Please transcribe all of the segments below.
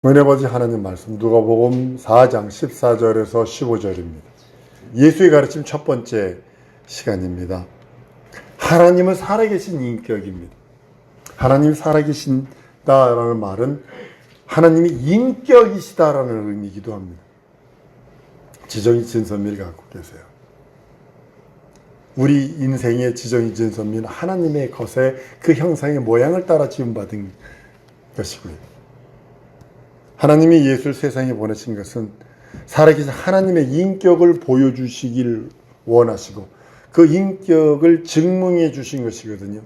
은혜 아버지 하나님 말씀 누가복음 4장 14절에서 15절입니다. 예수의 가르침 첫 번째 시간입니다. 하나님은 살아계신 인격입니다. 하나님이 살아계신다라는 말은 하나님이 인격이시다라는 의미이기도 합니다. 지정이 진선미를 갖고 계세요. 우리 인생의 지정이 진선미는 하나님의 것에 그 형상의 모양을 따라 지음받은 것이고요. 하나님이 예수를 세상에 보내신 것은 살아계신 하나님의 인격을 보여주시길 원하시고 그 인격을 증명해 주신 것이거든요.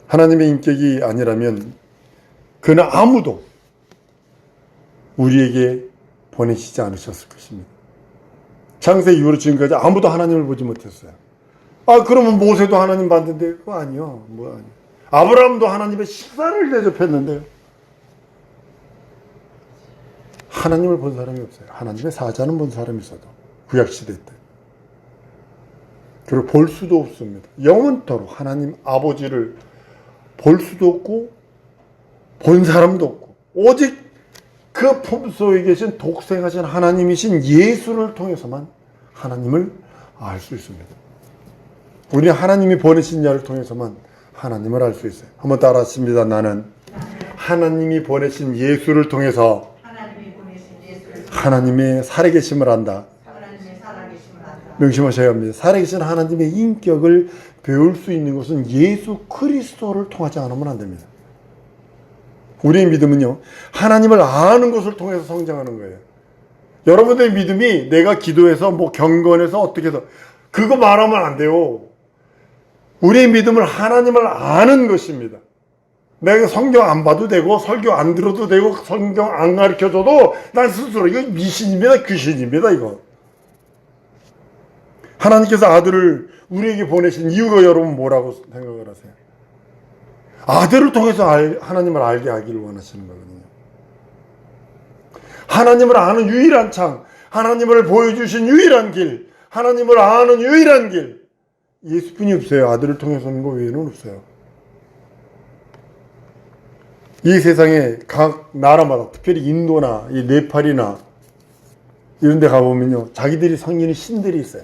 하나님의 인격이 아니라면 그는 아무도 우리에게 보내시지 않으셨을 것입니다. 창세 이후로 지금까지 아무도 하나님을 보지 못했어요. 그러면 모세도 하나님 봤는데 그거 아니요. 아브라함도 하나님의 식사를 대접했는데요. 하나님을 본 사람이 없어요. 하나님의 사자는 본 사람이 있어도 구약시대 때. 그리고 볼 수도 없습니다. 영원토록 하나님 아버지를 볼 수도 없고 본 사람도 없고 오직 그 품속에 계신 독생하신 하나님이신 예수를 통해서만 하나님을 알 수 있습니다. 우리 하나님이 보내신 자를 통해서만 하나님을 알 수 있어요. 한번 따라하십니다. 나는 하나님이 보내신 예수를 통해서 하나님의 살아계심을 안다. 명심하셔야 합니다. 살아계신 하나님의 인격을 배울 수 있는 것은 예수 그리스도를 통하지 않으면 안 됩니다. 우리의 믿음은요, 하나님을 아는 것을 통해서 성장하는 거예요. 여러분들의 믿음이 내가 기도해서 경건해서 어떻게 해서 그거 말하면 안 돼요. 우리의 믿음은 하나님을 아는 것입니다. 내가 성경 안 봐도 되고 설교 안 들어도 되고 성경 안 가르쳐줘도 난 스스로 이거 미신입니다. 귀신입니다. 이거. 하나님께서 아들을 우리에게 보내신 이유가 여러분 뭐라고 생각을 하세요? 아들을 통해서 하나님을 알게 하기를 원하시는 거거든요. 하나님을 아는 유일한 창, 하나님을 보여주신 유일한 길, 하나님을 아는 유일한 길, 예수뿐이 없어요. 아들을 통해서 오는 거 외에는 없어요. 이 세상에 각 나라마다 특별히 인도나 이 네팔이나 이런 데 가보면요, 자기들이 섬기는 신들이 있어요.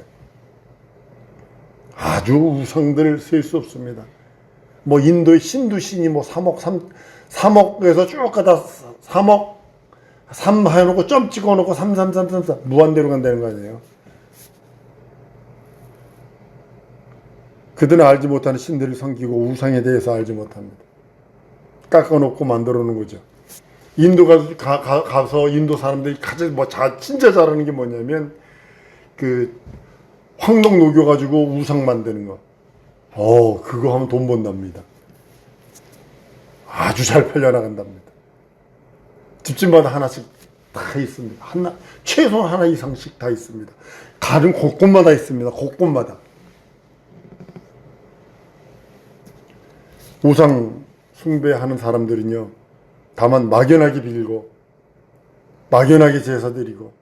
아주 우상들 셀 수 없습니다. 인도의 신도 신이 3억에서 쭉 가다 3억 3 해놓고 점 찍어놓고 3 무한대로 간다는 거 아니에요. 그들은 알지 못하는 신들을 섬기고 우상에 대해서 알지 못합니다. 깎아놓고 만들어 놓은 거죠. 인도 가서 인도 사람들이 가장 진짜 잘하는 게 뭐냐면 황동 녹여가지고 우상 만드는 거. 그거 하면 돈 번답니다. 아주 잘 팔려나간답니다. 집집마다 하나씩 다 있습니다. 최소 하나 이상씩 다 있습니다. 다른 곳곳마다 있습니다. 곳곳마다. 우상 숭배하는 사람들은요, 다만 막연하게 빌고 막연하게 제사 드리고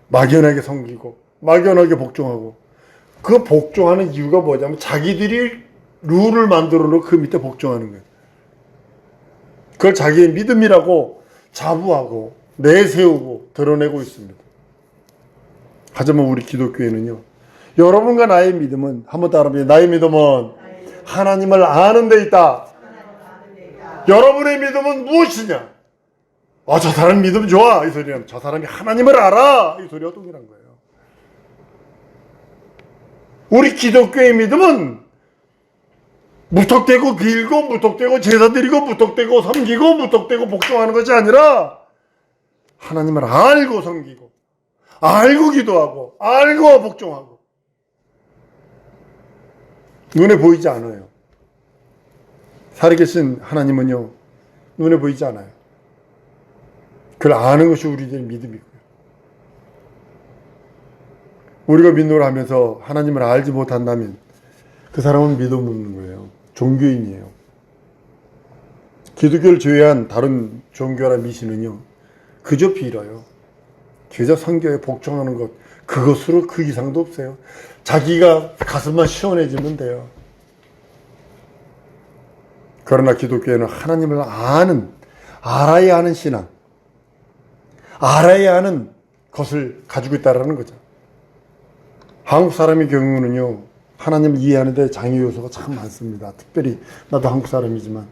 막연하게 섬기고 막연하게 복종하고, 그 복종하는 이유가 뭐냐면 자기들이 룰을 만들어 놓고 그 밑에 복종하는 거예요. 그걸 자기의 믿음이라고 자부하고 내세우고 드러내고 있습니다. 하지만 우리 기독교회는요, 여러분과 나의 믿음은, 한번 따라합니다. 나의 믿음은 하나님을 아는 데 있다. 여러분의 믿음은 무엇이냐? 저 사람 믿음 좋아. 이 소리는 저 사람이 하나님을 알아. 이 소리와 동일한 거예요. 우리 기독교의 믿음은 무턱대고 길고 무턱대고 제사 드리고 무턱대고 섬기고 무턱대고 복종하는 것이 아니라 하나님을 알고 섬기고 알고 기도하고 알고 복종하고. 눈에 보이지 않아요. 살아계신 하나님은요, 눈에 보이지 않아요. 그걸 아는 것이 우리들의 믿음이고요. 우리가 믿음을 하면서 하나님을 알지 못한다면 그 사람은 믿음 없는 거예요. 종교인이에요. 기독교를 제외한 다른 종교나 미신은요, 그저 빌어요. 그저 성경에 복종하는 것, 그것으로 그 이상도 없어요. 자기가 가슴만 시원해지면 돼요. 그러나 기독교에는 하나님을 아는 알아야 하는 신앙, 알아야 하는 것을 가지고 있다는 거죠. 한국 사람의 경우는요, 하나님을 이해하는데 장애 요소가 참 많습니다. 특별히 나도 한국 사람이지만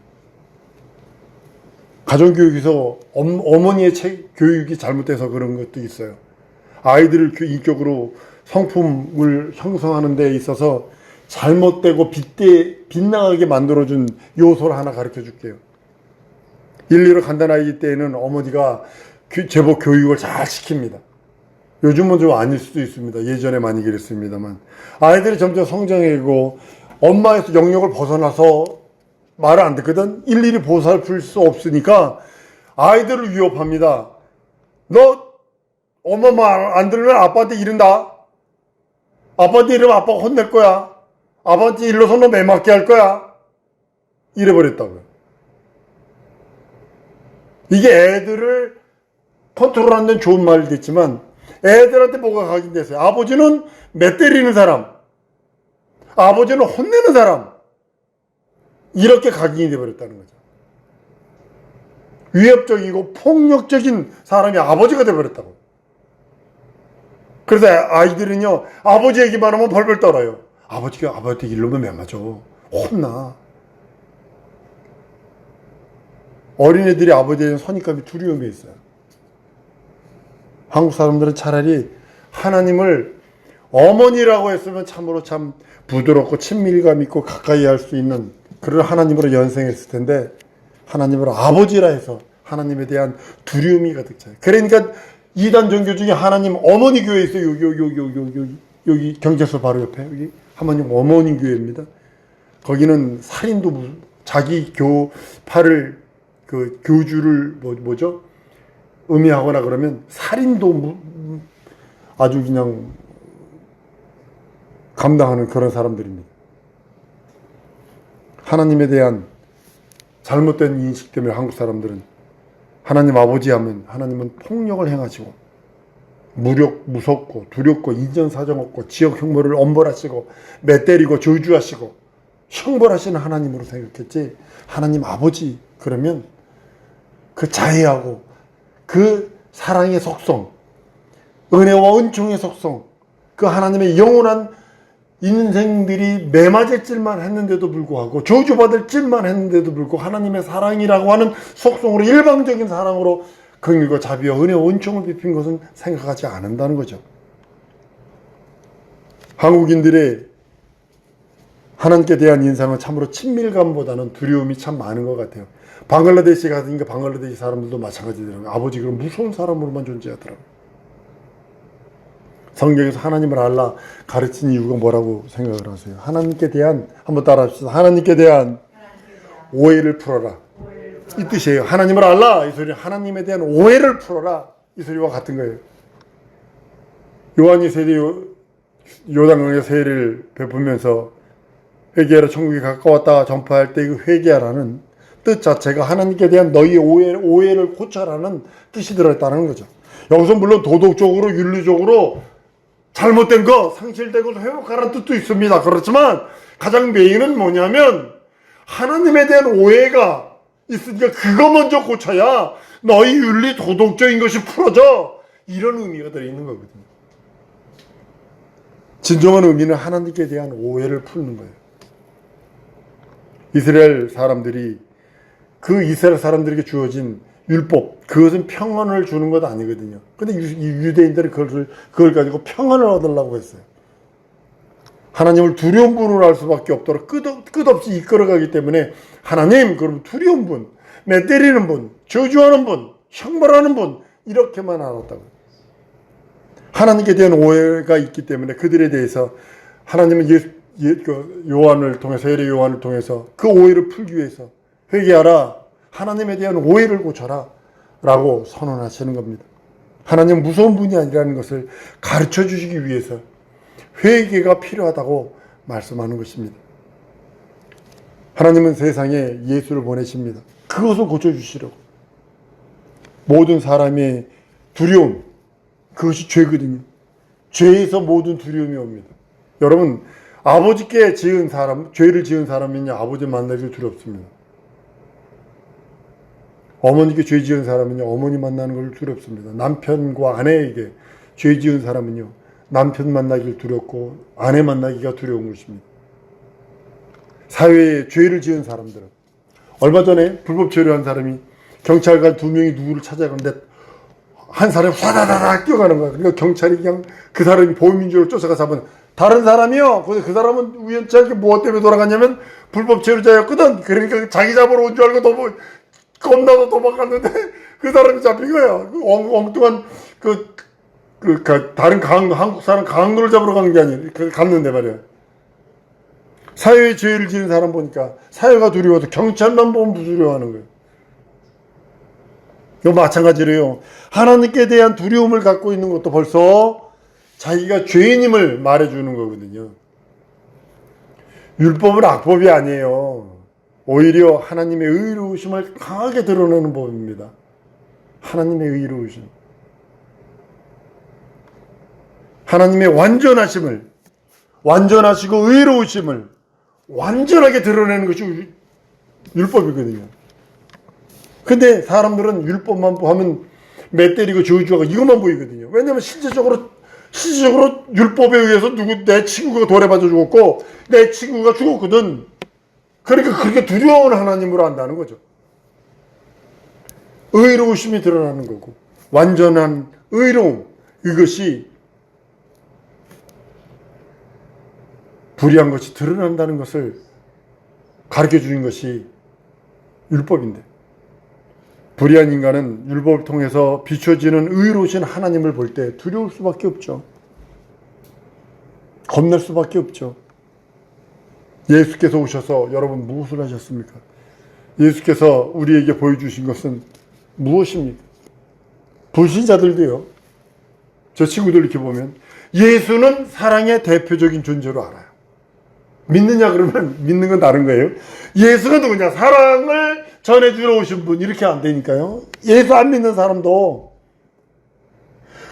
가정교육에서 어머니의 교육이 잘못돼서 그런 것도 있어요. 아이들을 인격으로 성품을 형성하는 데 있어서 잘못되고 빗나가게 만들어준 요소를 하나 가르쳐 줄게요. 1, 2로 간단하기 때에는 어머니가 제법 교육을 잘 시킵니다. 요즘은 좀 아닐 수도 있습니다. 예전에 많이 그랬습니다만. 아이들이 점점 성장하고 엄마에서 영역을 벗어나서 말을 안 듣거든. 일일이 보살필 수 없으니까 아이들을 위협합니다. 너 엄마 말 안 들으면 아빠한테 이른다. 아빠한테 이러면 아빠가 혼낼 거야. 아빠한테 일러서 너 매맞게 할 거야. 이래버렸다고요. 이게 애들을 컨트롤하는 데는 좋은 말이 됐지만 애들한테 뭐가 각인됐어요. 아버지는 매 때리는 사람, 아버지는 혼내는 사람, 이렇게 각인이 되어버렸다는 거죠. 위협적이고 폭력적인 사람이 아버지가 되어버렸다고. 그래서 아이들은요, 아버지 얘기만 하면 벌벌 떨어요. 아버지가 아버지한테 이러면 매 맞아. 혼나. 어린애들이 아버지에 대한 선입감이 두려움이 있어요. 한국 사람들은 차라리 하나님을 어머니라고 했으면 참으로 참 부드럽고 친밀감 있고 가까이 할 수 있는 그런 하나님으로 연생했을 텐데, 하나님으로 아버지라 해서 하나님에 대한 두려움이 가득 차요. 그러니까 이단 종교 중에 하나님 어머니 교회 있어요. 여기 경찰서 바로 옆에 여기 하나님 어머니 교회입니다. 거기는 살인도 자기 교파를 그 교주를 뭐죠? 의미하거나 그러면 살인도 아주 그냥 감당하는 그런 사람들입니다. 하나님에 대한 잘못된 인식 때문에 한국 사람들은 하나님 아버지 하면 하나님은 폭력을 행하시고 무섭고 두렵고 인정사정 없고 지역 흉모를 엄벌하시고 매 때리고 저주하시고 형벌하시는 하나님으로 생각했지, 하나님 아버지 그러면 그 자애하고 그 사랑의 속성, 은혜와 은총의 속성, 그 하나님의 영원한 인생들이 매맞을 짓만 했는데도 불구하고 저주받을 짓만 했는데도 불구하고 하나님의 사랑이라고 하는 속성으로 일방적인 사랑으로 긍휼과 자비와 은혜와 은총을 베푼 것은 생각하지 않는다는 거죠. 한국인들의 하나님께 대한 인상은 참으로 친밀감보다는 두려움이 참 많은 것 같아요. 방글라데시 가니까 방글라데시 사람들도 마찬가지더라고요. 아버지 그런 무서운 사람으로만 존재하더라고요. 성경에서 하나님을 알라 가르친 이유가 뭐라고 생각을 하세요? 하나님께 대한, 한번 따라 합시다. 하나님께 대한 오해를 풀어라. 이 뜻이에요. 하나님을 알라, 이 소리는 하나님에 대한 오해를 풀어라, 이 소리와 같은 거예요. 요한이 요단강에 세례를 베푸면서 회개하라 천국이 가까웠다 전파할 때 그 회개하라는 뜻 자체가 하나님께 대한 너희의 오해를 고쳐라는 뜻이 들어있다는 거죠. 여기서 물론 도덕적으로 윤리적으로 잘못된 거 상실되고 회복하라는 뜻도 있습니다. 그렇지만 가장 메인은 뭐냐면 하나님에 대한 오해가 있으니까 그거 먼저 고쳐야 너희 윤리 도덕적인 것이 풀어져, 이런 의미가 들어있는 거거든요. 진정한 의미는 하나님께 대한 오해를 푸는 거예요. 이스라엘 사람들이 그 이스라엘 사람들에게 주어진 율법, 그것은 평안을 주는 것 아니거든요. 근데 유대인들은 그걸 가지고 평안을 얻으려고 했어요. 하나님을 두려운 분으로 알 수밖에 없도록 끝없이 이끌어가기 때문에 하나님, 그럼 두려운 분, 매 때리는 분, 저주하는 분, 형벌하는 분, 이렇게만 알았다고요. 하나님께 대한 오해가 있기 때문에 그들에 대해서 하나님은 요한을 통해서, 세례 요한을 통해서 그 오해를 풀기 위해서 회개하라, 하나님에 대한 오해를 고쳐라 라고 선언하시는 겁니다. 하나님은 무서운 분이 아니라는 것을 가르쳐 주시기 위해서 회개가 필요하다고 말씀하는 것입니다. 하나님은 세상에 예수를 보내십니다. 그것을 고쳐주시려고. 모든 사람의 두려움, 그것이 죄거든요. 죄에서 모든 두려움이 옵니다. 여러분, 아버지께 지은 사람, 죄를 지은 사람은요, 아버지 만나기 두렵습니다. 어머니께 죄 지은 사람은요, 어머니 만나는 걸 두렵습니다. 남편과 아내에게 죄 지은 사람은요, 남편 만나기를 두렵고 아내 만나기가 두려운 것입니다. 사회에 죄를 지은 사람들은, 얼마 전에 불법 체류한 사람이 경찰관 2명이 누구를 찾아가는데 한 사람이 화다다닥 뛰어가는 거야. 그러니까 경찰이 그냥 그 사람이 보호민주를 쫓아가 잡은 다른 사람이요. 그 사람은 우연치 않게 무엇 때문에 돌아갔냐면 불법 체류자였거든. 그러니까 자기 잡으러 온 줄 알고 겁나서 도망갔는데 그 사람이 잡힌 거야. 엉뚱한 다른 한국 사람 강도를 잡으러 간 게 아니라 갔는데 말이야. 사회에 죄를 지은 사람 보니까 사회가 두려워도 경찰만 보면 두려워하는 거예요. 이거 마찬가지로요. 하나님께 대한 두려움을 갖고 있는 것도 벌써 자기가 죄인임을 말해주는 거거든요. 율법은 악법이 아니에요. 오히려 하나님의 의로우심을 강하게 드러내는 법입니다. 하나님의 의로우심. 하나님의 완전하시고 의로우심을 완전하게 드러내는 것이 율법이거든요. 근데 사람들은 율법만 하면 매 때리고 저주하고 이것만 보이거든요. 왜냐하면 실제적으로 율법에 의해서 내 친구가 돌에 맞아 죽었고 내 친구가 죽었거든. 그러니까 그렇게 두려운 하나님으로 한다는 거죠. 의로우심이 드러나는 거고 완전한 의로움, 이것이 불의한 것이 드러난다는 것을 가르쳐 주는 것이 율법인데, 불의한 인간은 율법을 통해서 비춰지는 의로우신 하나님을 볼 때 두려울 수밖에 없죠. 겁낼 수밖에 없죠. 예수께서 오셔서 여러분 무엇을 하셨습니까? 예수께서 우리에게 보여주신 것은 무엇입니까? 불신자들도요, 저 친구들 이렇게 보면 예수는 사랑의 대표적인 존재로 알아요. 믿느냐 그러면 믿는 건 다른 거예요. 예수가 누구냐? 사랑을 전해주러 오신 분, 이렇게 안 되니까요. 예수 안 믿는 사람도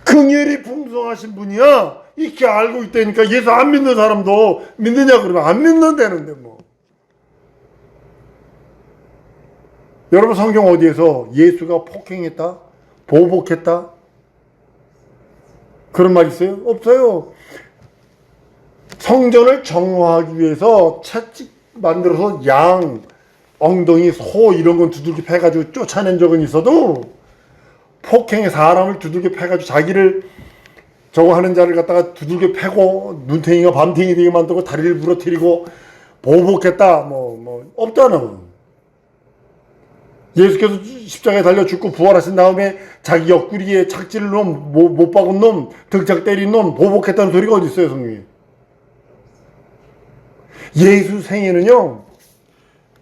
긍휼이 풍성하신 분이야 이렇게 알고 있다니까 예수 안 믿는 사람도 믿느냐 그러면 안 믿는다는데 뭐. 여러분 성경 어디에서 예수가 폭행했다? 보복했다? 그런 말 있어요? 없어요. 성전을 정화하기 위해서 채찍 만들어서 양, 엉덩이, 소 이런 건 두들겨 패가지고 쫓아낸 적은 있어도 폭행에 사람을 두들겨 패가지고 자기를 저거 하는 자를 갖다가 두들겨 패고 눈탱이가 밤탱이 되게 만들고 다리를 부러뜨리고 보복했다 뭐 없잖아. 예수께서 십자가에 달려 죽고 부활하신 다음에 자기 옆구리에 착지를 놈, 못 박은 놈, 등짝 때린 놈 보복했다는 소리가 어디 있어요 성경에. 예수 생애는요,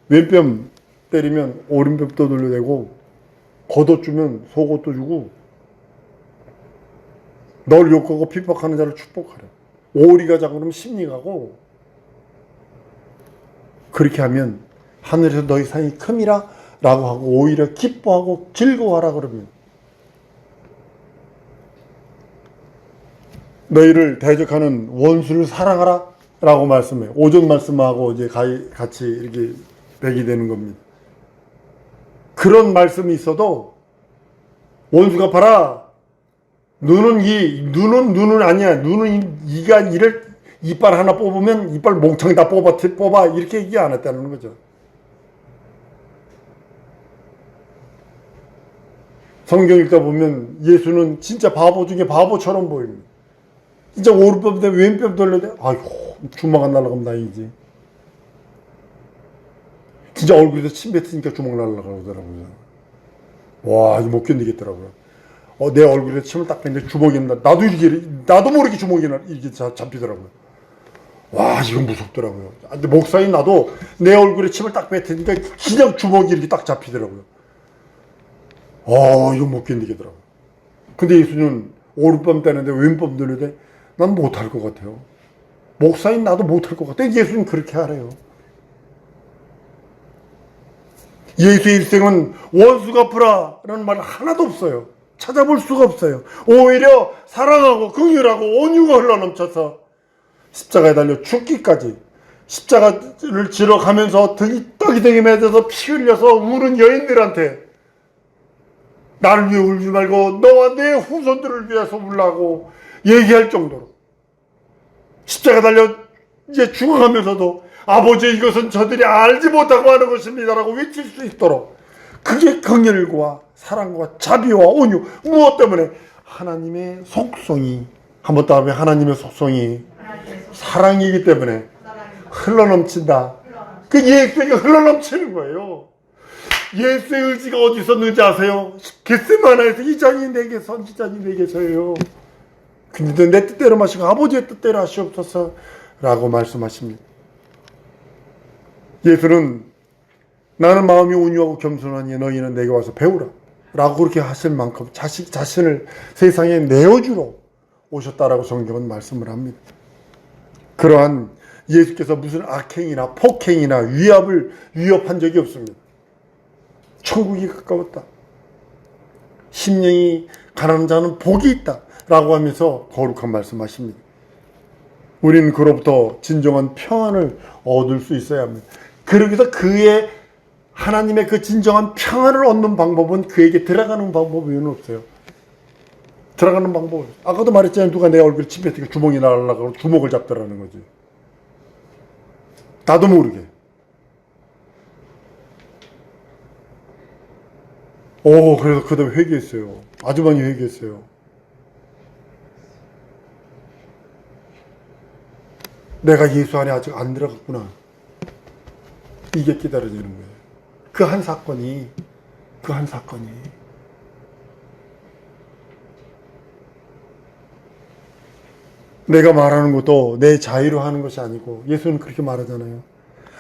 왼뺨 때리면 오른뺨도 돌려대고 겉옷 주면 속옷도 주고 널 욕하고 핍박하는 자를 축복하래. 오리가 자고 그러면 심리 가고, 그렇게 하면 하늘에서 너희 상이 큼이라 라고 하고 오히려 기뻐하고 즐거워하라 그러면, 너희를 대적하는 원수를 사랑하라 라고 말씀해요. 오전 말씀하고 이제 같이 이렇게 배기되는 겁니다. 그런 말씀이 있어도 원수가 봐라. 눈은 아니야. 눈은 이가 이빨 하나 뽑으면 이빨 몽창 다 뽑아. 이렇게 얘기 안 했다는 거죠. 성경 읽다 보면 예수는 진짜 바보 중에 바보처럼 보입니다. 진짜 오른뺨 때문에 왼뺨 돌려대. 아이고, 주먹 안 날아가면 다행이지. 진짜 얼굴에서 침 뱉으니까 주먹 날아가더라고요. 와, 이거 못 견디겠더라고요. 내 얼굴에 침을 딱 뱉는데 주먹이 나도 모르게 주먹이 이렇게 잡히더라고요. 와, 이건 무섭더라고요. 근데 목사인 나도 내 얼굴에 침을 딱 뱉으니까 그냥 주먹이 이렇게 딱 잡히더라고요. 이건 못 견디겠더라고요. 근데 예수는 오른밤 떼는데 왼밤 들는데 난 못할 것 같아요. 목사인 나도 못할 것 같아요. 예수는 그렇게 하래요. 예수의 일생은 원수 갚으라라는 말 하나도 없어요. 찾아볼 수가 없어요. 오히려 사랑하고 긍휼하고 온유가 흘러넘쳐서 십자가에 달려 죽기까지, 십자가를 지러 가면서 떡이 mä져서 피 흘려서 우는 여인들한테 나를 위해 울지 말고 너와 내 후손들을 위해서 울라고 얘기할 정도로 십자가 달려 이제 죽어가면서도 아버지 이것은 저들이 알지 못하고 하는 것입니다라고 외칠 수 있도록, 그게 긍휼과 사랑과 자비와 온유, 무엇 때문에? 하나님의 속성이, 한번 더 하면 하나님의 속성이 사랑이기 때문에 흘러넘친다. 그 예수에게 흘러넘치는 거예요. 예수의 의지가 어디 있었는지 아세요? 겟세마나에서 이 잔이 내게 선지잔이 내게서예요. 근데 내 뜻대로 마시고 아버지의 뜻대로 하시옵소서 라고 말씀하십니다. 예수는 나는 마음이 온유하고 겸손하니 너희는 내게 와서 배우라 라고 그렇게 하실 만큼 자신을 세상에 내어주러 오셨다라고 성경은 말씀을 합니다. 그러한 예수께서 무슨 악행이나 폭행이나 위협한 적이 없습니다. 천국이 가까웠다. 심령이 가난한 자는 복이 있다 라고 하면서 거룩한 말씀하십니다. 우리는 그로부터 진정한 평안을 얻을 수 있어야 합니다. 그러기서 그의 하나님의 그 진정한 평안을 얻는 방법은 그에게 들어가는 방법 외에는 없어요. 들어가는 방법. 아까도 말했잖아요. 누가 내 얼굴에 침 뱉으니까 주먹이 날아가고 주먹을 잡더라는 거지. 나도 모르게. 그래서 그 다음에 회개했어요. 아주 많이 회개했어요. 내가 예수 안에 아직 안 들어갔구나. 이게 깨달아지는 거예요. 그 한 사건이 내가 말하는 것도 내 자유로 하는 것이 아니고, 예수는 그렇게 말하잖아요.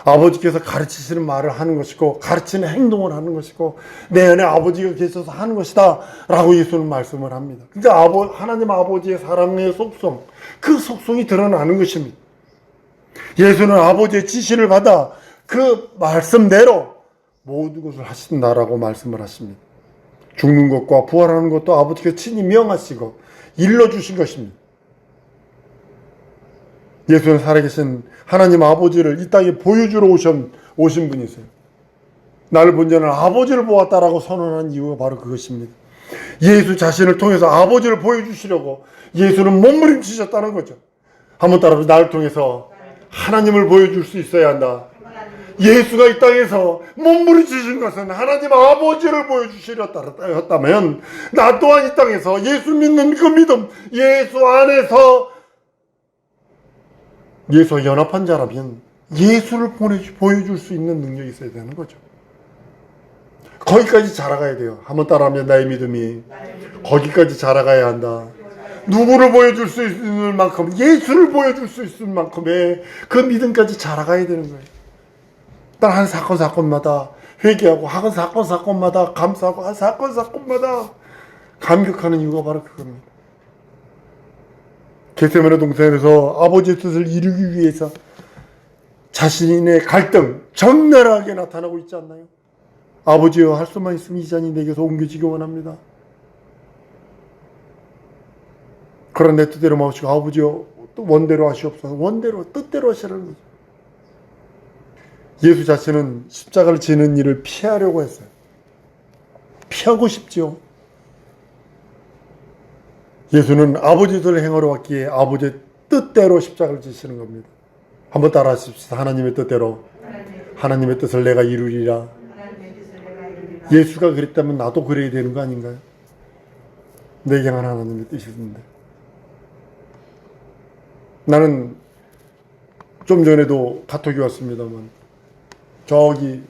아버지께서 가르치시는 말을 하는 것이고 가르치는 행동을 하는 것이고 내 안에 아버지가 계셔서 하는 것이다 라고 예수는 말씀을 합니다. 그러니까 하나님 아버지의 사랑의 속성, 그 속성이 드러나는 것입니다. 예수는 아버지의 지시를 받아 그 말씀대로 모든 것을 하신다라고 말씀을 하십니다. 죽는 것과 부활하는 것도 아버지께서 친히 명하시고 일러주신 것입니다. 예수는 살아계신 하나님 아버지를 이 땅에 보여주러 오신 분이세요. 나를 본 자는 아버지를 보았다라고 선언한 이유가 바로 그것입니다. 예수 자신을 통해서 아버지를 보여주시려고 예수는 몸부림치셨다는 거죠. 한번 따라서 나를 통해서 하나님을 보여줄 수 있어야 한다. 예수가 이 땅에서 몸부림치신 것은 하나님 아버지를 보여주시렸다면 나 또한 이 땅에서 예수 믿는 그 믿음, 예수 안에서 예수와 연합한 자라면 예수를 보여줄 수 있는 능력이 있어야 되는 거죠. 거기까지 자라가야 돼요. 한번 따라하면 나의 믿음이 거기까지 자라가야 한다. 누구를 보여줄 수 있을 만큼, 예수를 보여줄 수 있을 만큼의 그 믿음까지 자라가야 되는 거예요. 단 한 사건마다 회개하고, 한 사건마다 감사하고, 한 사건마다 감격하는 이유가 바로 그겁니다. 겟세마네 동산에서 아버지의 뜻을 이루기 위해서 자신의 갈등 적나라하게 나타나고 있지 않나요? 아버지여, 할 수만 있으면 이 잔이 내게서 옮겨지기 원합니다. 그런 내 뜻대로 마시고 아버지여 또 원대로 하시옵소서. 원대로 뜻대로 하시라는 거죠. 예수 자신은 십자가를 지는 일을 피하려고 했어요. 피하고 싶지요. 예수는 아버지 뜻을 행하러 왔기에 아버지의 뜻대로 십자가를 지시는 겁니다. 한번 따라 하십시다. 하나님의 뜻대로 하나님의 뜻을 내가 이루리라. 예수가 그랬다면 나도 그래야 되는 거 아닌가요? 내게 하나님의 뜻이 있는데. 나는 좀 전에도 카톡이 왔습니다만 저기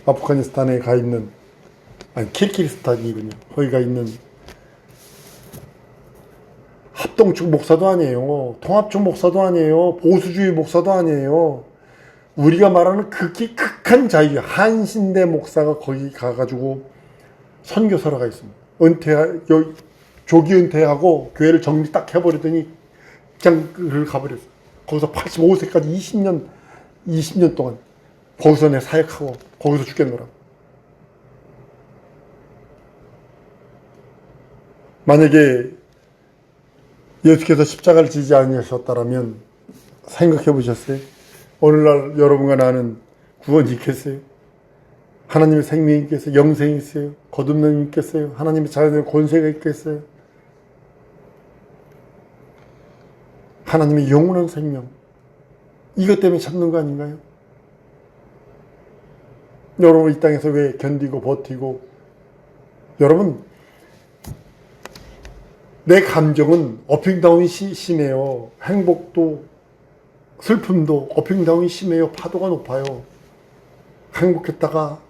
아프가니스탄에 가 있는, 아니 키르기스탄이군요. 거기 가 있는 합동측 목사도 아니에요. 통합측 목사도 아니에요. 보수주의 목사도 아니에요. 우리가 말하는 극히 극한 자유, 한신대 목사가 거기 가가지고 선교사로 가 있습니다. 조기 은퇴하고 교회를 정리 딱 해버리더니 그냥 가버렸어요. 거기서 85세까지 20년 동안 거기서 내 사역하고 거기서 죽겠노라. 만약에 예수께서 십자가를 지지 아니하셨다라면 생각해 보셨어요? 오늘날 여러분과 나는 구원이 있겠어요? 하나님의 생명이 있겠어요? 영생이 있어요? 거듭남이 있겠어요? 하나님의 자녀들의 권세가 있겠어요? 하나님의 영원한 생명, 이것 때문에 참는 거 아닌가요? 여러분 이 땅에서 왜 견디고 버티고, 여러분 내 감정은 업행다운이 심해요. 행복도 슬픔도 업행다운이 심해요. 파도가 높아요. 행복했다가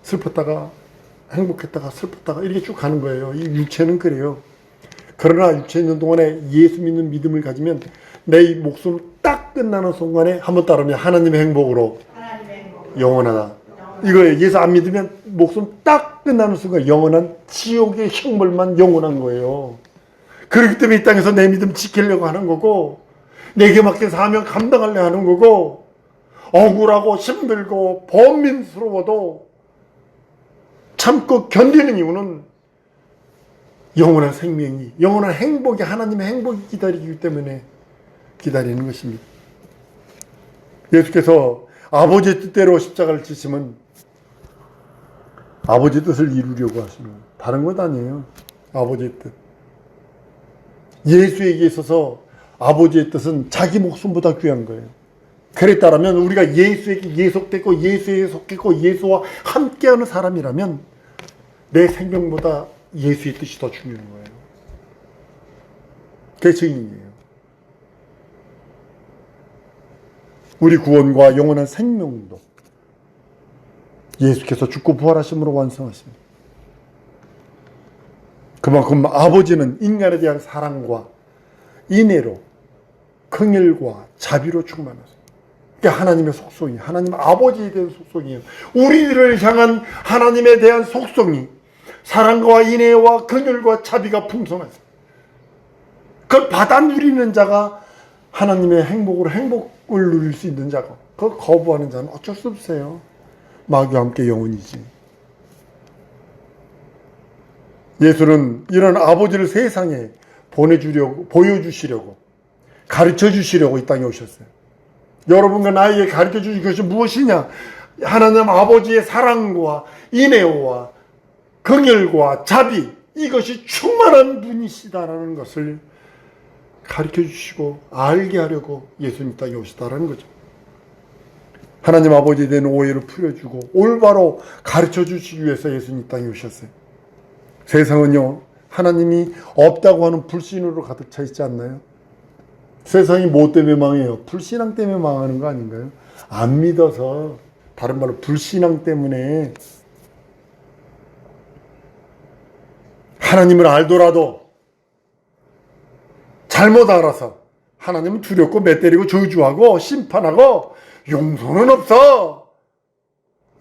슬펐다가 행복했다가 슬펐다가 이렇게 쭉 가는 거예요. 이 육체는 그래요. 그러나 육체 있는 동안에 예수 믿는 믿음을 가지면 내 목숨 딱 끝나는 순간에 한번 따르면 하나님의 행복으로 영원하다. 이거예요. 예수 안 믿으면 목숨 딱 끝나는 순간 영원한 지옥의 형벌만 영원한 거예요. 그렇기 때문에 이 땅에서 내 믿음 지키려고 하는 거고, 내게 맡긴 사명 감당하려고 하는 거고, 억울하고 힘들고 번민스러워도 참고 견디는 이유는 영원한 생명이, 영원한 행복이, 하나님의 행복이 기다리기 때문에 기다리는 것입니다. 예수께서 아버지의 뜻대로 십자가를 지시면 아버지의 뜻을 이루려고 하시는 거예요. 다른 것 아니에요. 아버지의 뜻. 예수에게 있어서 아버지의 뜻은 자기 목숨보다 귀한 거예요. 그랬다면 우리가 예수에게 예속됐고 예수에 속했고 예수와 함께하는 사람이라면 내 생명보다 예수의 뜻이 더 중요한 거예요. 그게 증인이에요. 우리 구원과 영원한 생명도 예수께서 죽고 부활하심으로 완성하십니다. 그만큼 아버지는 인간에 대한 사랑과 인애로, 긍휼과 자비로 충만하십니다. 그게 하나님의 속성이, 하나님 아버지에 대한 속성이에요. 우리들을 향한 하나님에 대한 속성이 사랑과 인애와 긍휼과 자비가 풍성하십니다. 그걸 받아 누리는 자가 하나님의 행복을 누릴 수 있는 자고, 그걸 거부하는 자는 어쩔 수 없어요. 마귀와 함께 영원이지. 예수는 이런 아버지를 세상에 보여주시려고, 가르쳐 주시려고 이 땅에 오셨어요. 여러분과 나에게 가르쳐 주신 것이 무엇이냐? 하나님 아버지의 사랑과 인애와 긍휼과 자비, 이것이 충만한 분이시다라는 것을 가르쳐 주시고 알게 하려고 예수님 땅에 오시다라는 거죠. 하나님 아버지에 대한 오해를 풀어주고 올바로 가르쳐 주시기 위해서 예수님 땅에 오셨어요. 세상은요, 하나님이 없다고 하는 불신으로 가득 차 있지 않나요? 세상이 뭐 때문에 망해요? 불신앙 때문에 망하는 거 아닌가요? 안 믿어서, 다른 말로 불신앙 때문에. 하나님을 알더라도 잘못 알아서 하나님은 두렵고 맷때리고 저주하고 심판하고 용서는 없어,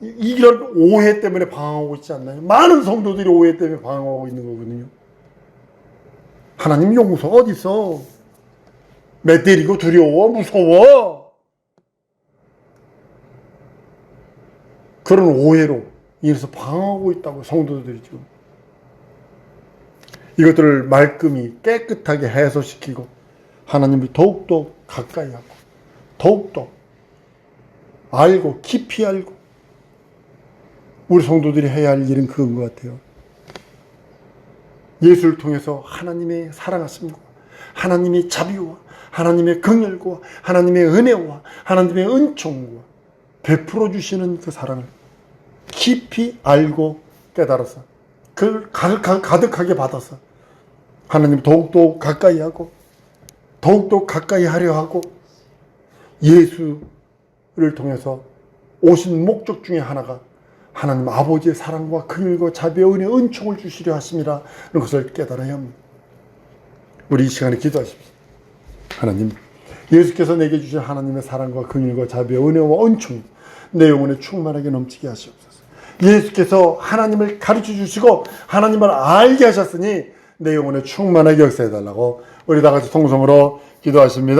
이런 오해 때문에 방황하고 있지 않나요? 많은 성도들이 오해 때문에 방황하고 있는 거거든요. 하나님 용서가 어디 있어? 맷때리고 두려워, 무서워. 그런 오해로 인해서 방황하고 있다고 성도들이 지금. 이것들을 말끔히 깨끗하게 해소시키고 하나님을 더욱더 가까이 하고 더욱더 알고 깊이 알고, 우리 성도들이 해야 할 일은 그건 것 같아요. 예수를 통해서 하나님의 사랑하심과 하나님의 자비와 하나님의 긍휼과 하나님의 은혜와 하나님의 은총과 베풀어 주시는 그 사랑을 깊이 알고 깨달아서 그걸 가득하게 받아서 하나님 더욱더 가까이 하고 더욱더 가까이 하려 하고, 예수를 통해서 오신 목적 중에 하나가 하나님 아버지의 사랑과 긍휼과 자비와 은혜, 은총을 주시려 하심이라 는 것을 깨달아야 합니다. 우리 이 시간에 기도하십시오. 하나님, 예수께서 내게 주신 하나님의 사랑과 긍휼과 자비와 은혜와 은총 내 영혼에 충만하게 넘치게 하시옵소서. 예수께서 하나님을 가르쳐 주시고 하나님을 알게 하셨으니 내 영혼에 충만하게 역사해달라고 우리 다 같이 통성으로 기도하십니다.